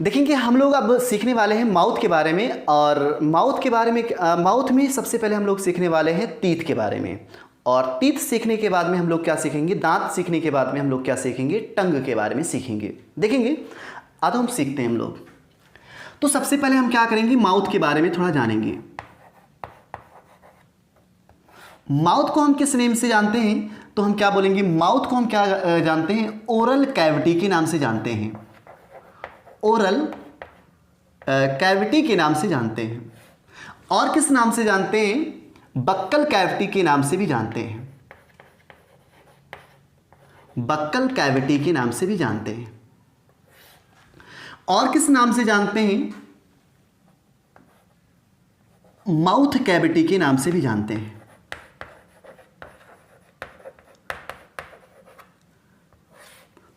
देखेंगे हम लोग अब सीखने वाले हैं माउथ के बारे में। और माउथ के बारे में माउथ में सबसे पहले हम लोग सीखने वाले हैं टीथ के बारे में। और टीथ सीखने के बाद में हम लोग क्या सीखेंगे, दांत सीखने के बाद में हम लोग क्या सीखेंगे, टंग के बारे में सीखेंगे। देखेंगे अब हम सीखते हैं हम लोग। तो सबसे पहले हम क्या करेंगे, माउथ के बारे में थोड़ा जानेंगे। माउथ को हम किस नेम से जानते हैं, तो हम क्या बोलेंगे, माउथ को हम क्या जानते हैं, ओरल कैविटी के नाम से जानते हैं। ओरल कैविटी के नाम से जानते हैं। और किस नाम से जानते हैं, बक्कल कैविटी के नाम से भी जानते हैं। बक्कल कैविटी के नाम से भी जानते हैं। और किस नाम से जानते हैं, माउथ कैविटी के नाम से भी जानते हैं।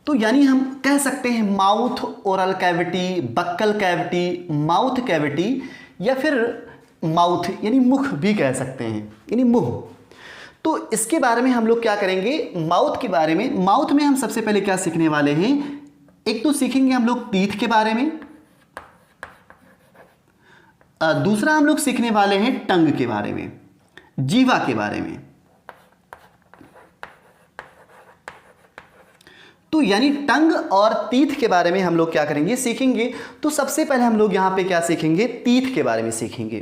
तो यानी हम कह सकते हैं mouth, oral cavity, buccal cavity, mouth cavity, या फिर माउथ यानी मुख भी कह सकते हैं, यानी मुंह। तो इसके बारे में हम लोग क्या करेंगे, माउथ के बारे में। माउथ में हम सबसे पहले क्या सीखने वाले हैं, एक तो सीखेंगे हम लोग टीथ के बारे में, दूसरा हम लोग सीखने वाले हैं टंग के बारे में, जीवा के बारे में। तो यानी टंग और टीथ के बारे में हम लोग क्या करेंगे, सीखेंगे। तो सबसे पहले हम लोग यहाँ पे क्या सीखेंगे, टीथ के बारे में सीखेंगे।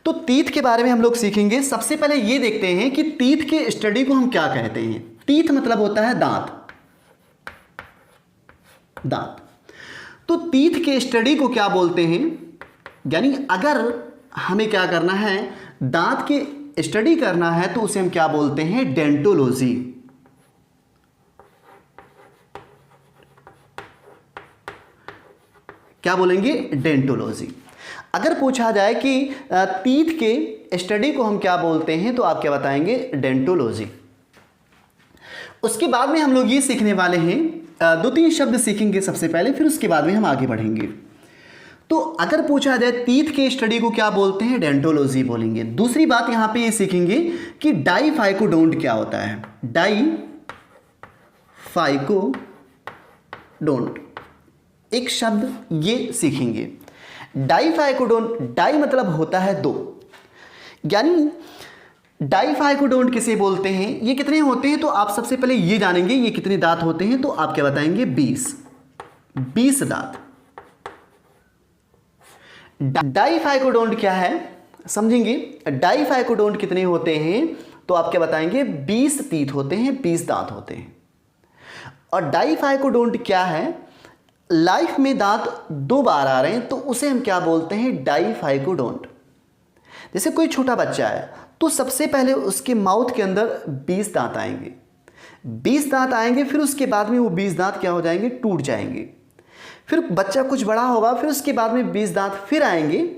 तो टीथ के बारे में हम लोग सीखेंगे। सबसे पहले ये देखते हैं कि टीथ के स्टडी को हम क्या कहते हैं। टीथ मतलब होता है दांत, दांत। तो टीथ के स्टडी को क्या बोलते हैं, यानी अगर हमें क्या करना है, दांत के स्टडी करना है, तो उसे हम क्या बोलते हैं, डेंटोलॉजी। क्या बोलेंगे, डेंटोलॉजी। अगर पूछा जाए कि टीथ के स्टडी को हम क्या बोलते हैं, तो आप क्या बताएंगे, डेंटोलॉजी। उसके बाद में हम लोग ये सीखने वाले हैं, दो तीन शब्द सीखेंगे सबसे पहले, फिर उसके बाद में हम आगे बढ़ेंगे। तो अगर पूछा जाए टीथ के स्टडी को क्या बोलते हैं, डेंटोलॉजी बोलेंगे। दूसरी बात यहाँ पे ये सीखेंगे कि डाइफाइकोडोंट क्या होता है। डाइफाइकोडोंट एक शब्द ये सीखेंगे। डाइफाइकोडोंट, डाई मतलब होता है दो, यानी डाइफाइकोडोंट किसे बोलते हैं, ये कितने होते हैं, तो आप सबसे पहले ये जानेंगे ये कितने दांत होते हैं। तो आप क्या बताएंगे, 20 दांत। डाइफाइकोडोंट क्या है समझेंगे। डाइफाइकोडोंट कितने होते हैं, तो आप क्या बताएंगे, 20 टीथ होते हैं, 20 दांत होते हैं। और डाइफाइकोडोंट क्या है, लाइफ में दांत 2 बार आ रहे हैं, तो उसे हम क्या बोलते हैं, डाइफाइकोडोंट। जैसे कोई छोटा बच्चा है, तो सबसे पहले उसके माउथ के अंदर 20 दांत आएंगे, 20 दांत आएंगे, फिर उसके बाद में वो 20 दांत क्या हो जाएंगे, टूट जाएंगे। फिर बच्चा कुछ बड़ा होगा, फिर उसके बाद में 20 दांत फिर आएंगे,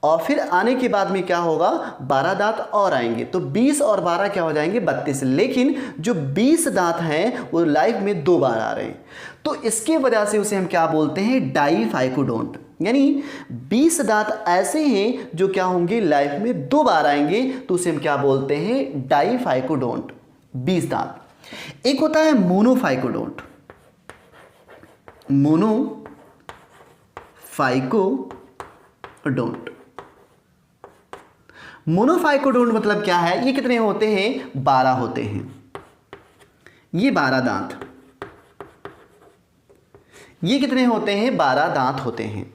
और फिर आने के बाद में क्या होगा, 12 दांत और आएंगे। तो 20 और 12 क्या हो जाएंगे, 32। लेकिन जो 20 दांत हैं वो लाइफ में 2 बार आ रहे हैं, तो इसके वजह से उसे हम क्या बोलते हैं, डाइफाइकोडोंट। यानी 20 दांत ऐसे हैं जो क्या होंगे, लाइफ में 2 बार आएंगे, तो उसे हम क्या बोलते हैं, डाइफाइकोडोंट, 20 दांत। एक होता है मोनोफाइकोडोंट, मोनोफाइकोडोंट। मोनोफाइकोडोंट मतलब क्या है, ये कितने होते हैं, 12 होते हैं। ये 12 दांत, ये कितने होते हैं, 12 दांत होते हैं।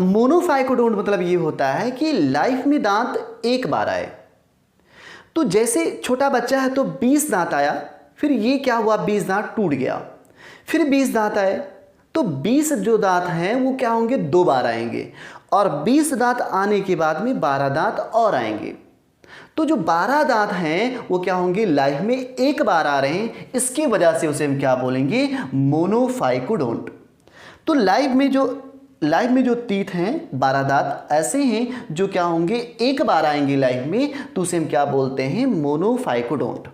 मोनोफाइकोडोंट मतलब ये होता है कि लाइफ में दांत एक बार आए। तो जैसे छोटा बच्चा है तो 20 दांत आया, फिर ये क्या हुआ, 20 दांत टूट गया, फिर 20 दांत आए, तो 20 जो दांत हैं वो क्या होंगे, 2 बार आएंगे, और 20 दांत आने के बाद में 12 दांत और आएंगे। तो जो 12 दांत हैं वो क्या होंगे, लाइफ में एक बार आ रहे हैं, इसकी वजह से उसे हम क्या बोलेंगे, मोनोफाइकोडोंट। तो लाइफ में जो टीथ हैं, 12 दांत ऐसे हैं जो क्या होंगे, एक बार आएंगे लाइफ में, तो उसे हम क्या बोलते हैं, मोनोफाइकोडोंट।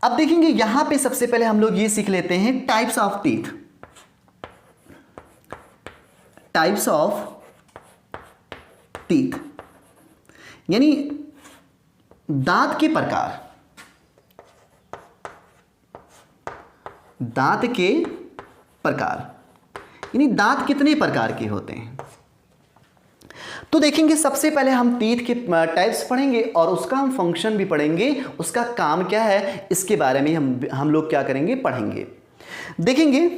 अब देखेंगे यहां पे सबसे पहले हम लोग ये सीख लेते हैं types of teeth. Types of teeth यानी दांत के प्रकार, दांत के प्रकार। यानी दांत कितने प्रकार के होते हैं। तो देखेंगे सबसे पहले हम टीथ के टाइप्स पढ़ेंगे और उसका हम फंक्शन भी पढ़ेंगे, उसका काम क्या है इसके बारे में हम लोग क्या करेंगे, पढ़ेंगे। देखेंगे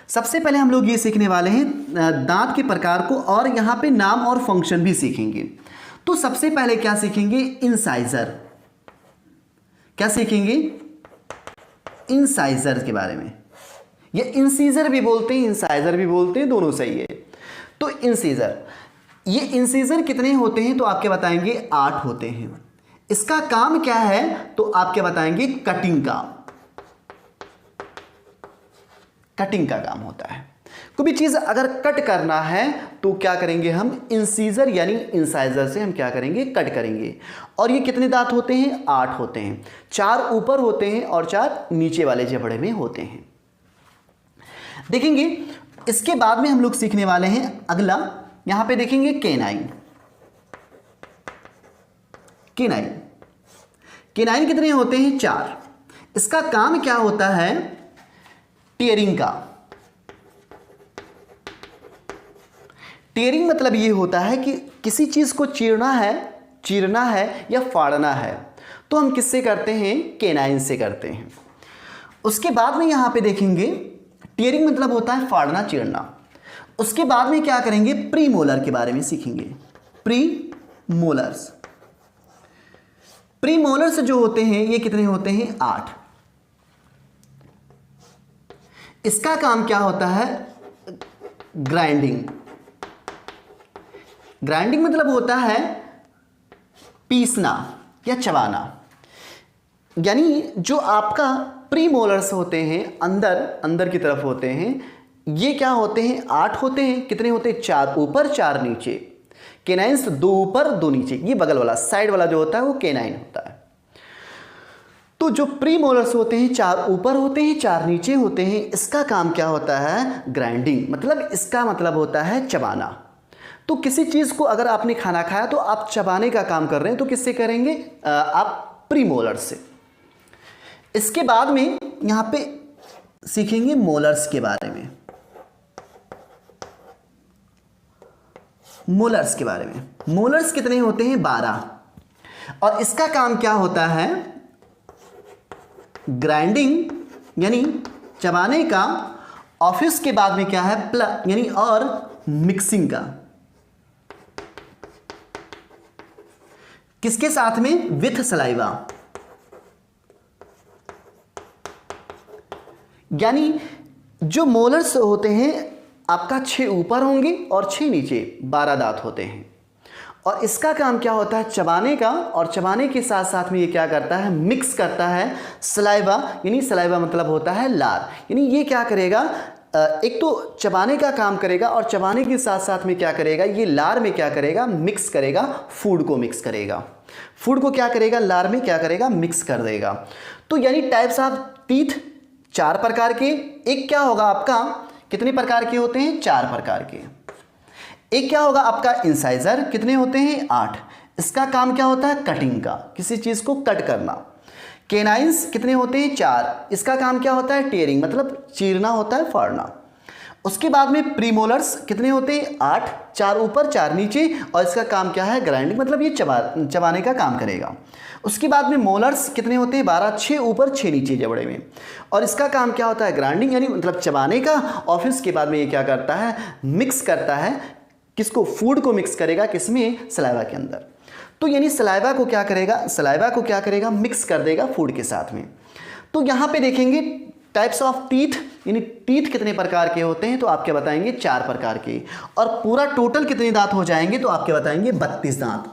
सबसे पहले हम लोग ये सीखने वाले हैं दांत के प्रकार को, और यहाँ पे नाम और फंक्शन भी सीखेंगे। तो सबसे पहले क्या सीखेंगे, इंसाइजर। क्या सीखेंगे, इंसाइजर के बारे में। ये इंसीजर भी बोलते हैं, इंसाइजर भी बोलते हैं, दोनों सही है। तो इंसीजर, ये इंसीजर कितने होते हैं तो आपके बताएंगे 8 होते हैं। इसका काम क्या है तो आपके बताएंगे कटिंग का, कटिंग का काम होता है। कोई भी चीज अगर कट करना है तो क्या करेंगे हम, इंसीजर यानी इंसाइजर से हम क्या करेंगे, कट करेंगे। और ये कितने दांत होते हैं, 8 होते हैं। 4 ऊपर होते हैं और 4 नीचे वाले जबड़े में होते हैं। देखेंगे इसके बाद में हम लोग सीखने वाले हैं अगला, यहां पे देखेंगे केनाइन। केनाइन, केनाइन कितने होते हैं, 4। इसका काम क्या होता है, टीयरिंग का। टीयरिंग मतलब ये होता है कि किसी चीज को चीरना है या फाड़ना है तो हम किससे करते हैं, केनाइन से करते हैं। उसके बाद में यहां पे देखेंगे टीयरिंग मतलब होता है फाड़ना, चीरना। उसके बाद में क्या करेंगे, प्री मोलर के बारे में सीखेंगे। प्री मोलर्स, प्री मोलर्स जो होते हैं ये कितने होते हैं, 8। इसका काम क्या होता है, ग्राइंडिंग। ग्राइंडिंग मतलब होता है पीसना या चबाना। यानी जो आपका प्री मोलर्स होते हैं अंदर की तरफ होते हैं, ये क्या होते हैं, 8 होते हैं। कितने होते हैं, 4 ऊपर 4 नीचे। केनाइन्स 2 ऊपर 2 नीचे। ये बगल वाला साइड वाला जो होता है वो केनाइन होता है। तो जो प्री मोलर्स होते हैं 4 ऊपर होते हैं 4 नीचे होते हैं, इसका काम क्या होता है, ग्राइंडिंग। मतलब इसका मतलब होता है चबाना। तो किसी चीज को अगर आपने खाना खाया तो आप चबाने का काम कर रहे हैं तो किससे करेंगे, आप प्री मोलर्स से। इसके बाद में यहां पे सीखेंगे मोलर्स के बारे में। मोलर्स के बारे में, मोलर्स कितने होते हैं, 12। और इसका काम क्या होता है, ग्राइंडिंग यानी चबाने का। ऑफिस के बाद में क्या है, प्लग यानी और मिक्सिंग का। किसके साथ में, विथ सलाइवा। यानी जो मोलर्स होते हैं आपका 6 ऊपर होंगे और 6 नीचे, 12 दांत होते हैं। और इसका काम क्या होता है, चबाने का। और चबाने के साथ साथ में ये क्या करता है, मिक्स करता है सलाइवा। यानी सलाइवा मतलब होता है लार। यानी ये क्या करेगा, एक तो चबाने का काम करेगा और चबाने के साथ साथ में क्या करेगा, ये लार में क्या करेगा, मिक्स करेगा, फूड को मिक्स करेगा। फूड को क्या करेगा, लार में क्या करेगा, मिक्स कर देगा। तो यानी टाइप्स ऑफ टीथ 4 प्रकार के। एक क्या होगा आपका, कितने प्रकार के होते हैं, 4 प्रकार के। एक क्या होगा आपका इंसाइजर, कितने होते हैं, 8। इसका काम क्या होता है, कटिंग का, किसी चीज को कट करना। केनाइन्स कितने होते हैं, 4। इसका काम क्या होता है, टीयरिंग मतलब चीरना होता है, फाड़ना। उसके बाद में प्रीमोलर्स कितने होते हैं, 8। 4 ऊपर 4 नीचे। और इसका काम क्या है, ग्राइंडिंग मतलब ये चबाने का काम करेगा। उसके बाद में मोलर्स कितने होते हैं, 12। 6 ऊपर 6 नीचे जबड़े में। और इसका काम क्या होता है, ग्राइंडिंग यानी मतलब चबाने का। और फिर इसके बाद में ये क्या करता है, मिक्स करता है, किसको, फूड को मिक्स करेगा, किसमें, सलाइवा के अंदर। तो यानी सलाइवा को क्या करेगा, मिक्स कर देगा फूड के साथ में। तो यहाँ पे देखेंगे टाइप्स ऑफ टीथ, यानी टीथ कितने प्रकार के होते हैं तो आपके बताएंगे 4 प्रकार के। और पूरा टोटल कितने दांत हो जाएंगे तो आपके बताएंगे 32 दांत।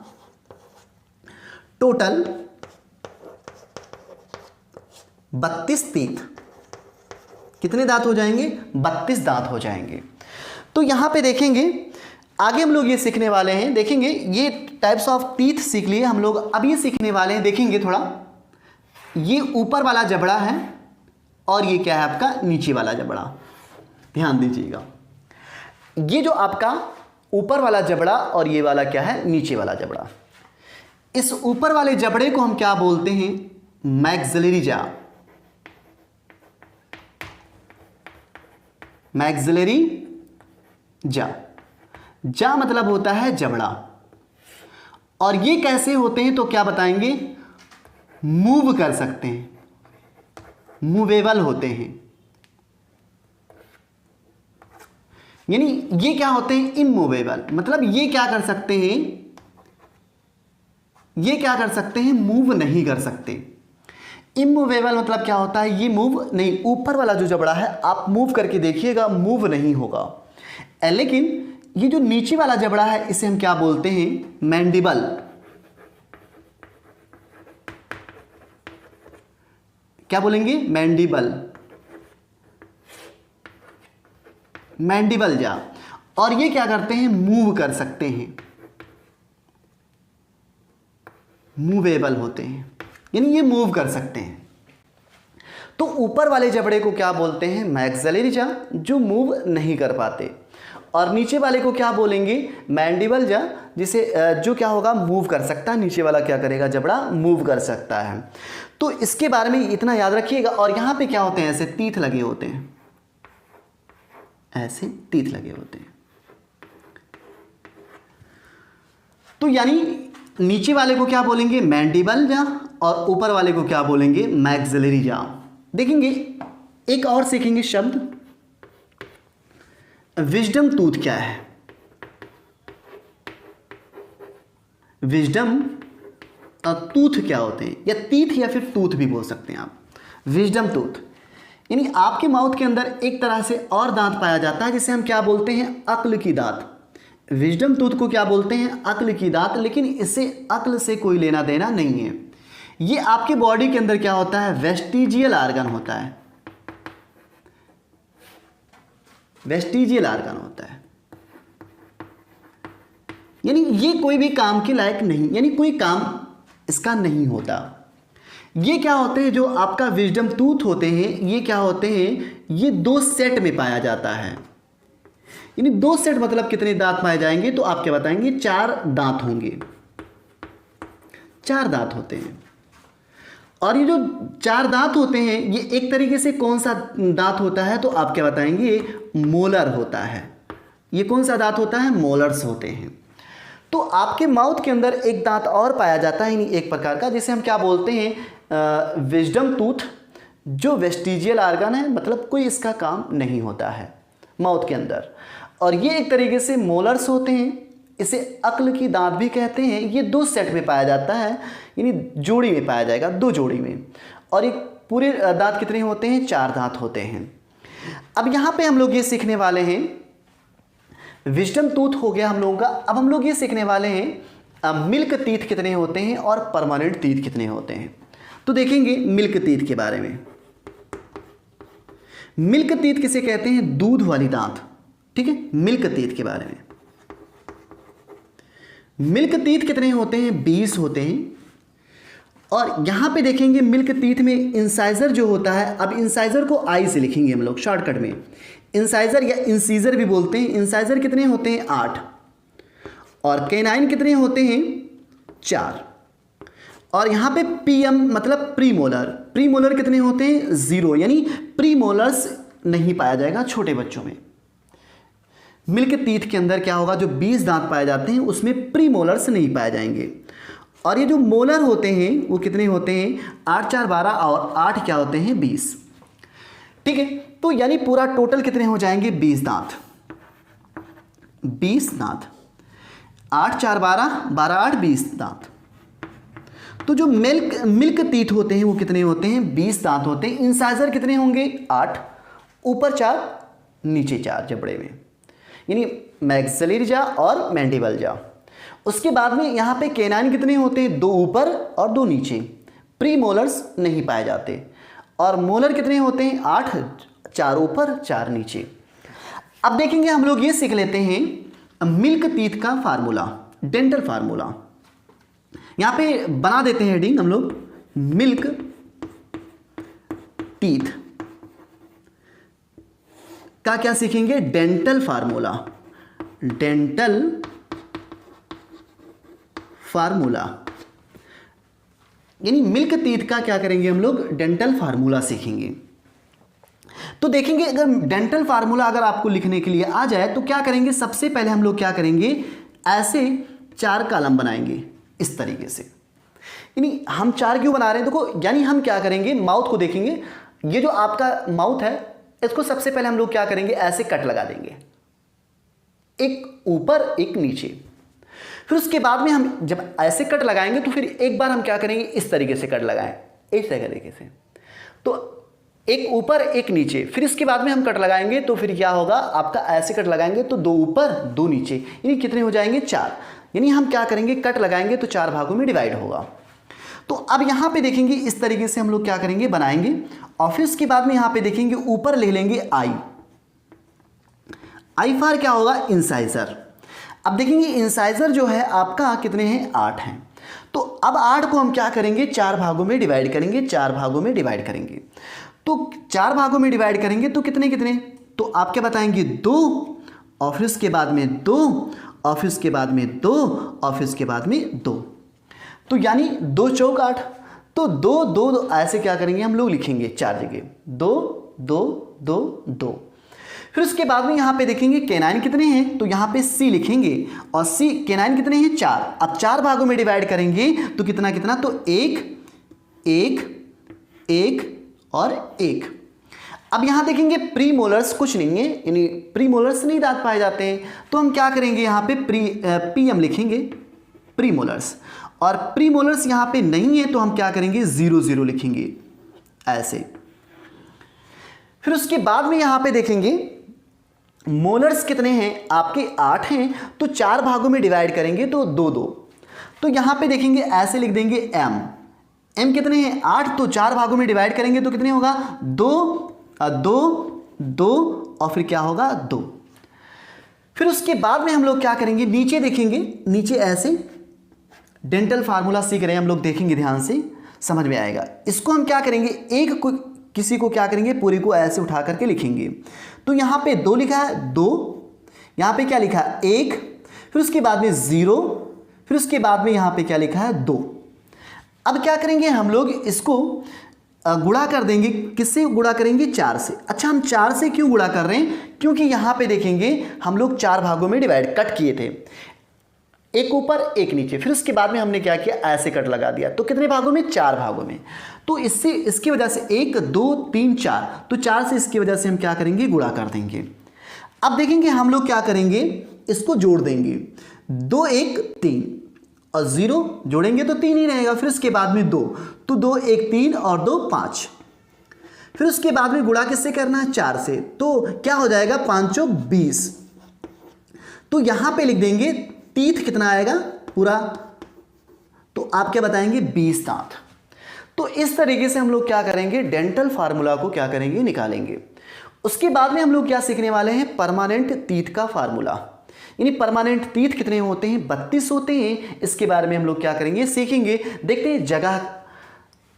टोटल 32 टीथ, कितने दांत हो जाएंगे, 32 दांत हो जाएंगे। तो यहां पे देखेंगे आगे हम लोग ये सीखने वाले हैं। देखेंगे ये टाइप्स ऑफ टीथ सीख लिए हम लोग। अब ये सीखने वाले हैं, देखेंगे थोड़ा, ये ऊपर वाला जबड़ा है और ये क्या है आपका नीचे वाला जबड़ा। ध्यान दीजिएगा, ये जो आपका ऊपर वाला जबड़ा और ये वाला क्या है, नीचे वाला जबड़ा। इस ऊपर वाले जबड़े को हम क्या बोलते हैं, मैक्सिलरी जॉ। मैक्सिलरी जा, जा मतलब होता है जबड़ा। और ये कैसे होते हैं तो क्या बताएंगे, मूव कर सकते हैं, मूवेबल होते हैं। यानी ये क्या होते हैं, इमूवेबल, मतलब ये क्या कर सकते हैं, ये क्या कर सकते हैं, मूव नहीं कर सकते। इमूवेबल मतलब क्या होता है, ये मूव नहीं, ऊपर वाला जो जबड़ा है आप मूव करके देखिएगा, मूव नहीं होगा। लेकिन ये जो नीचे वाला जबड़ा है इसे हम क्या बोलते हैं, मैंडिबल। क्या बोलेंगे, मैंडिबल, मैंडिबल जा। और ये क्या करते हैं, मूव कर सकते हैं, मूवेबल होते हैं, यानी ये मूव कर सकते हैं। तो ऊपर वाले जबड़े को क्या बोलते हैं, मैक्सिलरी जा, जो मूव नहीं कर पाते। और नीचे वाले को क्या बोलेंगे, मैंडिबल जा, जिसे जो क्या होगा, मूव कर सकता है। नीचे वाला क्या करेगा, जबड़ा मूव कर सकता है। तो इसके बारे में इतना याद रखिएगा। और यहाँ पे क्या होते हैं, ऐसे तीथ लगे होते हैं, ऐसे तीथ लगे होते हैं। तो यानी नीचे वाले को क्या बोलेंगे, मैंडिबल जा, और ऊपर वाले को क्या बोलेंगे, मैक्सिलरी जा। देखेंगे एक और सीखेंगे शब्द, विजडम टूथ क्या है। विजडम टूथ क्या होते हैं, या टीथ या फिर टूथ भी बोल सकते हैं आप। विजडम टूथ यानी आपके माउथ के अंदर एक तरह से और दांत पाया जाता है, जिसे हम क्या बोलते हैं, अक्ल की दांत। विजडम टूथ को क्या बोलते हैं, अक्ल की दांत। लेकिन इससे अक्ल से कोई लेना देना नहीं है। ये आपके बॉडी के अंदर क्या होता है, वेस्टिजियल आर्गन होता है, वेस्टिजियल आर्गन होता है। यानी ये कोई भी काम के लायक नहीं, यानी कोई काम इसका नहीं होता। ये क्या होते हैं, जो आपका विजडम टूथ होते हैं, ये क्या होते हैं, ये 2 सेट में पाया जाता है। यानी 2 सेट मतलब कितने दांत पाए जाएंगे, तो आप क्या बताएंगे, 4 दांत होंगे, 4 दांत होते हैं। और ये जो 4 दांत होते हैं, ये एक तरीके से कौन सा दांत होता है, तो आप क्या बताएंगे, मोलर होता है। ये कौन सा दांत होता है, मोलर्स होते हैं। तो आपके माउथ के अंदर एक दांत और पाया जाता है, यानी एक प्रकार का, जिसे हम क्या बोलते हैं, विजडम टूथ, जो वेस्टिजियल आर्गन है, मतलब कोई इसका काम नहीं होता है माउथ के अंदर। और ये एक तरीके से मोलर्स होते हैं, इसे अक्ल की दांत भी कहते हैं। ये 2 सेट में पाया जाता है, यानी जोड़ी में पाया जाएगा, 2 जोड़ी में। और एक पूरे दांत कितने होते हैं, 4 दांत होते हैं। अब यहाँ पे हम लोग ये सीखने वाले हैं, विजडम टूथ हो गया हम लोगों का। अब हम लोग ये सीखने वाले हैं मिल्क टीथ कितने होते हैं और परमानेंट टीथ कितने होते हैं। तो देखेंगे मिल्क टीथ के बारे में। मिल्क टीथ किसे कहते हैं, दूध वाली दांत। ठीक है, मिल्क टीथ के बारे में। मिल्क टीथ कितने होते हैं, 20 होते हैं। और यहां पे देखेंगे मिल्क टीथ में इंसाइजर जो होता है, अब इंसाइजर को आई से लिखेंगे हम लोग शॉर्टकट में, इंसाइजर या इंसीजर भी बोलते हैं। इंसाइजर कितने होते हैं, 8। और केनाइन कितने होते हैं, 4। और यहाँ पे पीएम मतलब प्रीमोलर, प्रीमोलर कितने होते हैं, 0, यानी प्रीमोलर्स नहीं पाया जाएगा छोटे बच्चों में। मिल्क टीथ के अंदर क्या होगा, जो 20 दांत पाए जाते हैं उसमें प्रीमोलर्स नहीं पाए जाएंगे। और ये जो मोलर होते हैं वो कितने होते हैं, 8 4 12 और 8 क्या होते हैं, 20। ठीक है, तो यानी पूरा टोटल कितने हो जाएंगे, 20 दांत, 20 दांत, 8 4 12 12 8 20 दांत। तो जो मिल्क टीथ होते हैं वो कितने होते हैं, 20 दांत होते हैं। इंसाइजर कितने होंगे, 8, ऊपर 4 नीचे 4 जबड़े में, यानी मैक्सिलरी जा और मैंडिबल जा। उसके बाद में यहाँ पे केनाइन कितने होते हैं, 2 ऊपर और 2 नीचे, प्री मोलर्स नहीं पाए जाते। और मोलर कितने होते हैं, 8, 4 ऊपर 4 नीचे। अब देखेंगे हम लोग ये सीख लेते हैं मिल्क टीथ का फार्मूला, डेंटल फार्मूला। यहाँ पे बना देते हैं हेडिंग हम लोग, मिल्क टीथ का क्या सीखेंगे, डेंटल फार्मूला, डेंटल फार्मूला, यानी मिल्क टीथ का क्या करेंगे हम लोग, डेंटल फार्मूला सीखेंगे। तो देखेंगे अगर डेंटल फार्मूला अगर आपको लिखने के लिए आ जाए तो क्या करेंगे, सबसे पहले हम लोग क्या करेंगे, ऐसे 4 कॉलम बनाएंगे इस तरीके से। यानी हम 4 क्यों बना रहे हैं, देखो यानी हम क्या करेंगे, माउथ को देखेंगे, ये जो आपका माउथ है इसको सबसे पहले हम लोग क्या करेंगे, ऐसे कट लगा देंगे, एक ऊपर एक नीचे। फिर उसके बाद में हम जब ऐसे कट लगाएंगे तो फिर एक बार हम क्या करेंगे, इस तरीके से कट लगाएं, इस तरीके से, तो एक ऊपर एक नीचे। फिर इसके बाद में हम कट लगाएंगे तो फिर क्या होगा, आपका ऐसे कट लगाएंगे तो 2 ऊपर 2 नीचे, यानी कितने हो जाएंगे, 4। यानी हम क्या करेंगे, कट लगाएंगे तो 4 भागों में डिवाइड होगा। तो अब यहां पे देखेंगे इस तरीके से हम लोग क्या करेंगे, बनाएंगे। और फिर इसके बाद में यहां पे देखेंगे ऊपर ले लेंगे आई फॉर क्या होगा, इंसाइजर। अब देखेंगे इंसाइजर जो है आपका कितने हैं, 8 हैं। तो अब 8 को हम क्या करेंगे, 4 भागों में डिवाइड करेंगे, 4 भागों में डिवाइड करेंगे। तो 4 भागों में डिवाइड करेंगे तो कितने कितने, तो आप क्या बताएंगे, 2, और फिर उसके बाद में 2, और फिर उसके बाद में 2, और फिर उसके बाद में 2। तो यानी 2 चौक 8, तो 2 2 ऐसे क्या करेंगे हम लोग, लिखेंगे 4 जगह, 2 2 2 2। फिर उसके बाद में यहाँ पे देखेंगे कैनाइन कितने हैं, तो यहाँ पे सी लिखेंगे, और सी कैनाइन कितने हैं, 4। अब 4 भागों में डिवाइड करेंगे तो कितना कितना, तो 1 1 1 और 1। अब यहाँ देखेंगे प्री मोलर्स कुछ नहीं है, यानी प्री मोलर्स नहीं दांत पाए जाते हैं, तो हम क्या करेंगे, यहाँ पे पीएम लिखेंगे, प्री मोलर्स। और प्री मोलर्स यहाँ पे नहीं है तो हम क्या करेंगे, 0 0 लिखेंगे ऐसे। फिर उसके बाद में यहाँ पे देखेंगे मोलर्स कितने हैं, आपके 8 हैं, तो 4 भागों में डिवाइड करेंगे तो 2 2। तो यहाँ पे देखेंगे ऐसे लिख देंगे एम कितने हैं, 8, तो 4 भागों में डिवाइड करेंगे तो कितने होगा, 2 2 2, और फिर क्या होगा, 2। फिर उसके बाद में हम लोग क्या करेंगे, नीचे देखेंगे, नीचे ऐसे डेंटल फार्मूला सीख रहे हैं हम लोग, देखेंगे ध्यान से समझ में आएगा। इसको हम क्या करेंगे, एक को किसी को क्या करेंगे, पूरे को ऐसे उठा करके लिखेंगे। तो यहाँ पे 2 लिखा है, 2, यहाँ पे क्या लिखा है, 1, फिर उसके बाद में 0, फिर उसके बाद में यहाँ पे क्या लिखा है, 2। अब क्या करेंगे हम लोग, इसको गुणा कर देंगे, किससे गुणा करेंगे, 4 से। अच्छा हम 4 से क्यों गुणा कर रहे हैं, क्योंकि यहाँ पे देखेंगे हम लोग 4 भागों में डिवाइड कट किए थे, एक ऊपर एक नीचे। फिर उसके बाद में हमने क्या किया, ऐसे कट लगा दिया, तो कितने भागों में, 4 भागों में। तो इससे इसकी वजह से 1 2 3 4, तो 4 से इसकी वजह से हम क्या करेंगे, गुणा कर देंगे। अब देखेंगे हम लोग क्या करेंगे, इसको जोड़ देंगे, 2 1 3, और 0 जोड़ेंगे तो 3 ही रहेगा। फिर उसके बाद में 2, तो 2 1 3 और 2 5। फिर उसके बाद में गुणा किससे करना है, 4 से, तो क्या हो जाएगा, 5 चौक 20। तो यहां पे लिख देंगे टीथ कितना आएगा पूरा, तो आप क्या बताएंगे, 20 दांत। तो इस तरीके से हम लोग क्या करेंगे, डेंटल फार्मूला को क्या करेंगे, निकालेंगे। उसके बाद में हम लोग क्या सीखने वाले हैं, परमानेंट टीथ का फार्मूला। यानी परमानेंट टीथ कितने होते हैं, 32 होते हैं। इसके बारे में हम लोग क्या करेंगे, सीखेंगे। देखते हैं, जगह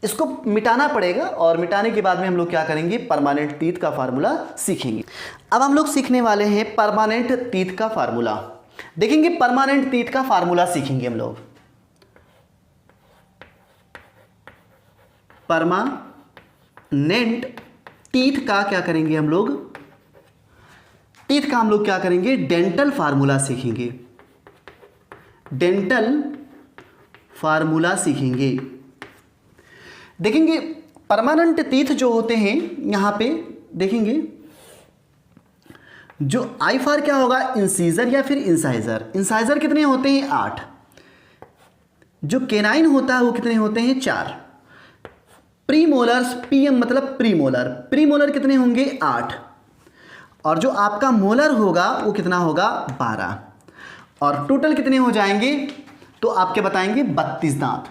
इसको मिटाना पड़ेगा, और मिटाने के बाद में हम लोग क्या करेंगे, परमानेंट टीथ का फार्मूला सीखेंगे। अब हम लोग सीखने वाले हैं परमानेंट टीथ का फार्मूला। देखेंगे परमानेंट टीथ का फार्मूला सीखेंगे हम लोग। परमानेंट टीथ का क्या करेंगे हम लोग, टीथ का हम लोग क्या करेंगे, डेंटल फार्मूला सीखेंगे, डेंटल फार्मूला सीखेंगे। देखेंगे परमानेंट टीथ जो होते हैं, यहां पे देखेंगे जो आई फॉर क्या होगा, इंसीजर या फिर इंसाइजर। इंसाइजर कितने होते हैं, 8। जो केनाइन होता है वो कितने होते हैं, 4। प्रीमोलर्स, पीएम मतलब प्रीमोलर, प्रीमोलर कितने होंगे, 8। और जो आपका मोलर होगा वो कितना होगा, 12। और टोटल कितने हो जाएंगे, तो आप क्या बताएंगे, 32 दांत,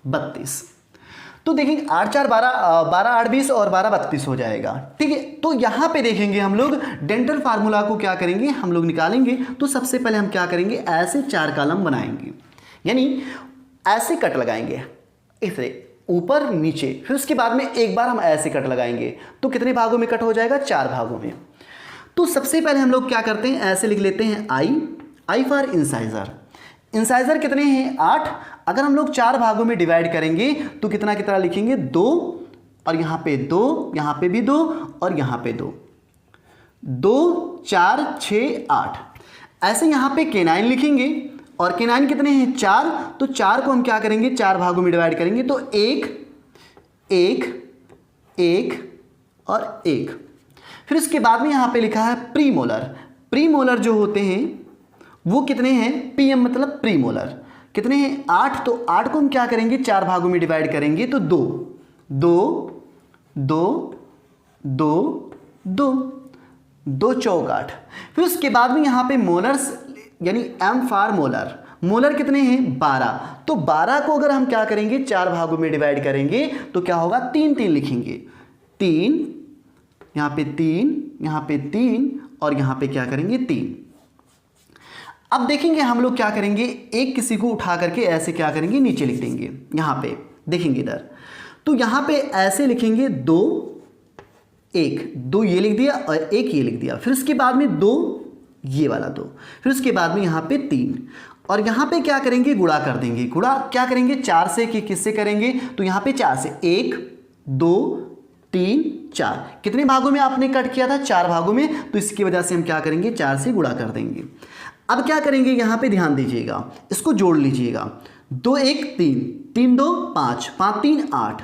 32। तो देखेंगे 8 4 12, 12 8 20 और 12 32 हो जाएगा, ठीक है। तो यहाँ पे देखेंगे हम लोग डेंटल फार्मूला को क्या करेंगे, हम लोग निकालेंगे। तो सबसे पहले हम क्या करेंगे, ऐसे 4 कॉलम बनाएंगे, यानी ऐसे कट लगाएंगे, इसे ऊपर नीचे। फिर उसके बाद में एक बार हम ऐसे कट लगाएंगे, तो कितने भागों में कट हो जाएगा, 4 भागों में। तो सबसे पहले हम लोग क्या करते हैं, ऐसे लिख लेते हैं आई फॉर इंसाइजर। इंसाइजर कितने हैं, 8। अगर हम लोग 4 भागों में डिवाइड करेंगे तो कितना कितना लिखेंगे, 2 और यहाँ पे 2, यहाँ पे भी 2 और यहाँ पे 2, 2 4 6 8। ऐसे यहाँ पे K9 लिखेंगे और K9 कितने हैं 4, तो 4 को हम क्या करेंगे 4 भागों में डिवाइड करेंगे, तो 1 1 1 और 1। फिर उसके बाद में यहाँ पे लिखा है प्रीमोलर। प्रीमोलर जो होते हैं वो कितने हैं, PM मतलब प्रीमोलर, कितने हैं 8, तो 8 को हम क्या करेंगे 4 भागों में डिवाइड करेंगे, तो 2 2 2 2 2 2 चौक 8। फिर उसके बाद में यहाँ पे मोलर्स यानी M फॉर मोलर, मोलर कितने हैं 12, तो 12 को अगर हम क्या करेंगे 4 भागों में डिवाइड करेंगे तो क्या होगा 3 3 लिखेंगे, 3 यहाँ पे 3 यहाँ पे 3 और यहाँ पे क्या करेंगे 3। अब देखेंगे हम लोग क्या करेंगे, एक किसी को उठा करके ऐसे क्या करेंगे नीचे लिख देंगे, यहाँ पे देखेंगे इधर, तो यहाँ पे ऐसे लिखेंगे 2 1, 2 ये लिख दिया और 1 ये लिख दिया। फिर उसके बाद में 2 ये वाला 2, फिर उसके बाद में यहाँ पे 3 और यहाँ पे क्या करेंगे गुणा कर देंगे। गुणा क्या करेंगे 4 से कि किससे करेंगे, तो यहाँ पे 4 से 1 2 3 4, कितने भागों में आपने कट किया था 4 भागों में, तो इसकी वजह से हम क्या करेंगे 4 से गुणा कर देंगे। अब क्या करेंगे यहाँ पे ध्यान दीजिएगा, इसको जोड़ लीजिएगा, 2 1 3 3 2 5 5 3 8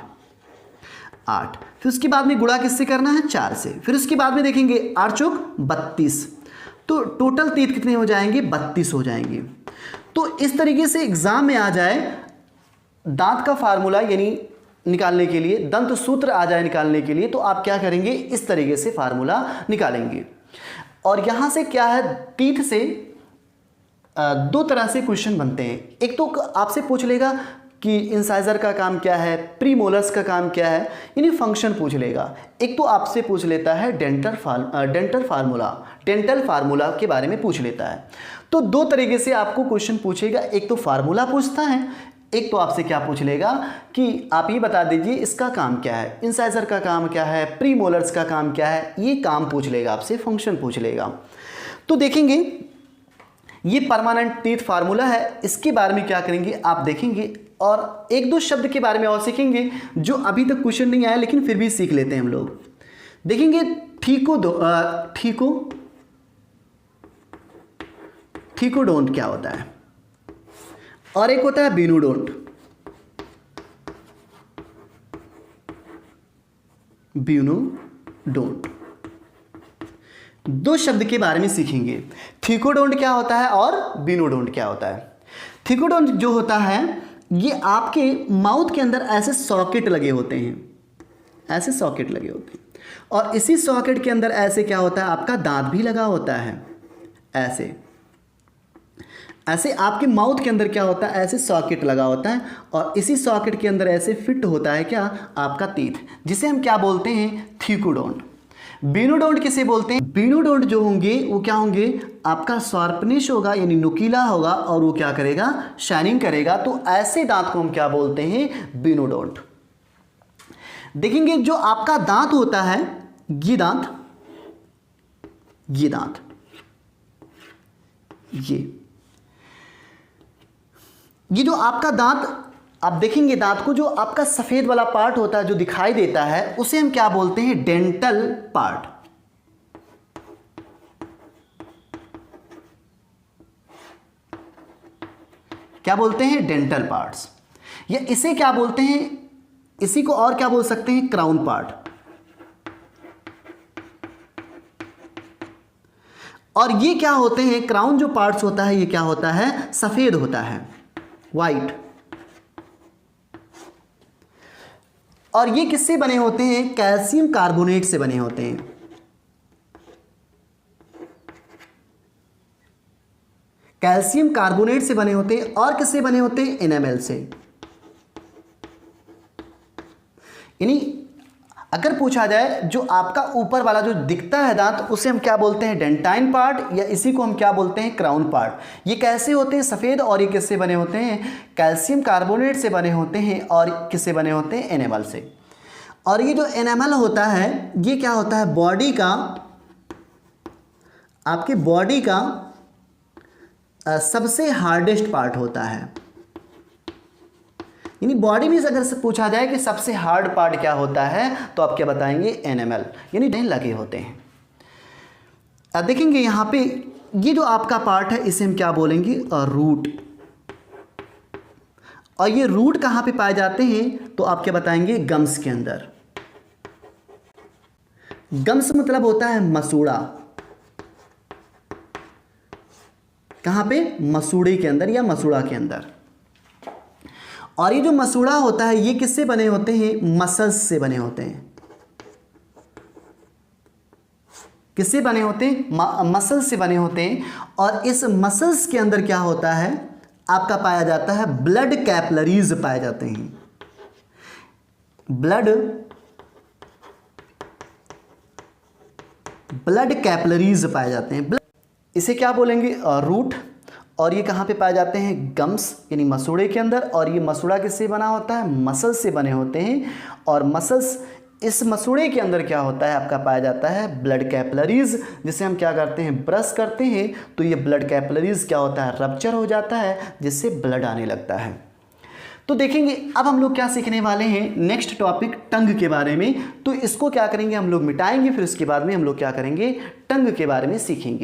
8। फिर उसके बाद में गुणा किससे करना है 4 से। फिर उसके बाद में देखेंगे 8 चौक 32, तो टोटल तीत कितने हो जाएंगे 32 हो जाएंगे। तो इस तरीके से एग्जाम में आ जाए दांत का फार्मूला यानी निकालने के लिए, दंत सूत्र आ जाए निकालने के लिए, तो आप क्या करेंगे इस तरीके से फार्मूला निकालेंगे। और यहाँ से क्या है तीत से 2 तरह से क्वेश्चन बनते हैं। एक तो आपसे पूछ लेगा कि इंसाइजर का काम क्या है, प्रीमोलर्स का काम क्या है, यानी फंक्शन पूछ लेगा। एक तो आपसे पूछ लेता है डेंटल फार्मूला के बारे में पूछ लेता है। तो 2 तरीके से आपको क्वेश्चन पूछेगा, एक तो फार्मूला पूछता है, एक तो आपसे क्या पूछ लेगा कि आप ये बता दीजिए इसका काम क्या है, इंसाइजर का काम क्या है, प्रीमोलर्स का काम क्या है, ये काम पूछ लेगा आपसे, फंक्शन पूछ लेगा। तो देखेंगे ये परमानेंट टीथ फार्मूला है, इसके बारे में क्या करेंगे आप देखेंगे और 1-2 शब्द के बारे में और सीखेंगे जो अभी तक क्वेश्चन नहीं आया लेकिन फिर भी सीख लेते हैं हम लोग। देखेंगे ठीकोडोंट क्या होता है और एक होता है बीनोडोंट। बीनोडोंट 2 शब्द के बारे में सीखेंगे, ठीकोडोंट क्या होता है और बीनोडोंट क्या होता है। ठीकोडोंट जो होता है ये आपके माउथ के अंदर ऐसे सॉकेट लगे होते हैं, ऐसे सॉकेट लगे होते हैं और इसी सॉकेट के अंदर ऐसे क्या होता है आपका दांत भी लगा होता है। ऐसे ऐसे आपके माउथ के अंदर क्या होता है ऐसे सॉकेट लगा होता है और इसी सॉकेट के अंदर ऐसे फिट होता है क्या आपका टीथ, जिसे हम क्या बोलते हैं ठीकोडोंट। बीनोडोंट किसे बोलते हैं, बीनोडोंट जो होंगे वो क्या होंगे आपका शार्पनेस होगा यानी नुकीला होगा और वो क्या करेगा शाइनिंग करेगा। तो ऐसे दांत को हम क्या बोलते हैं बीनोडोंट। देखेंगे जो आपका दांत होता है ये दांत ये जो आपका दांत आप देखेंगे दांत को जो आपका सफेद वाला पार्ट होता है जो दिखाई देता है उसे हम क्या बोलते हैं डेंटल पार्ट। क्या बोलते हैं डेंटल पार्ट्स, या इसे क्या बोलते हैं, इसी को और क्या बोल सकते हैं क्राउन पार्ट। और ये क्या होते हैं क्राउन जो पार्ट्स होता है ये क्या होता है सफेद होता है वाइट। और ये किससे बने होते हैं कैल्शियम कार्बोनेट से बने होते हैं। कैल्शियम कार्बोनेट से बने होते हैं और किससे बने होते हैं एनामेल से। यानी अगर पूछा जाए जो आपका ऊपर वाला जो दिखता है दांत उसे हम क्या बोलते हैं डेंटाइन पार्ट, या इसी को हम क्या बोलते हैं क्राउन पार्ट। ये कैसे होते हैं सफ़ेद और ये किससे बने होते हैं कैल्शियम कार्बोनेट से बने होते हैं और किससे बने होते हैं एनामल से। और ये जो एनामल होता है ये क्या होता है बॉडी का, आपके बॉडी का सबसे हार्डेस्ट पार्ट होता है। यानी बॉडी में अगर से पूछा जाए कि सबसे हार्ड पार्ट क्या होता है तो आप क्या बताएंगे, एनिमल, यानी लगे होते हैं। अब देखेंगे यहाँ पे ये जो आपका पार्ट है इसे हम क्या बोलेंगे, रूट। और ये रूट कहाँ पे पाए जाते हैं तो आप क्या बताएंगे, गम्स के अंदर। गम्स मतलब होता है मसूड़ा, कहाँ पे, मसूड़े के अंदर या मसूड़ा के अंदर। और ये जो मसूड़ा होता है ये किससे बने होते हैं, मसल्स से बने होते हैं। किससे बने होते हैं, मसल्स से बने होते हैं। और इस मसल्स के अंदर क्या होता है, आपका पाया जाता है ब्लड कैपिलरीज पाए जाते हैं। ब्लड कैपिलरीज पाए जाते हैं। इसे क्या बोलेंगे, रूट। और ये कहाँ पे पाए जाते हैं, गम्स, यानी मसूड़े के अंदर। और ये मसूड़ा किससे बना होता है, मसल्स से बने होते हैं। और मसल्स, इस मसूड़े के अंदर क्या होता है, आपका पाया जाता है ब्लड कैपिलरीज, जिसे हम क्या करते हैं, ब्रश करते हैं तो ये ब्लड कैपिलरीज क्या होता है, रप्चर हो जाता है, जिससे ब्लड आने लगता है। तो देखेंगे अब हम लोग क्या सीखने वाले हैं, नेक्स्ट टॉपिक टंग के बारे में। तो इसको क्या करेंगे, हम लोग मिटाएंगे, फिर उसके बाद में हम लोग क्या करेंगे, टंग के बारे में सीखेंगे।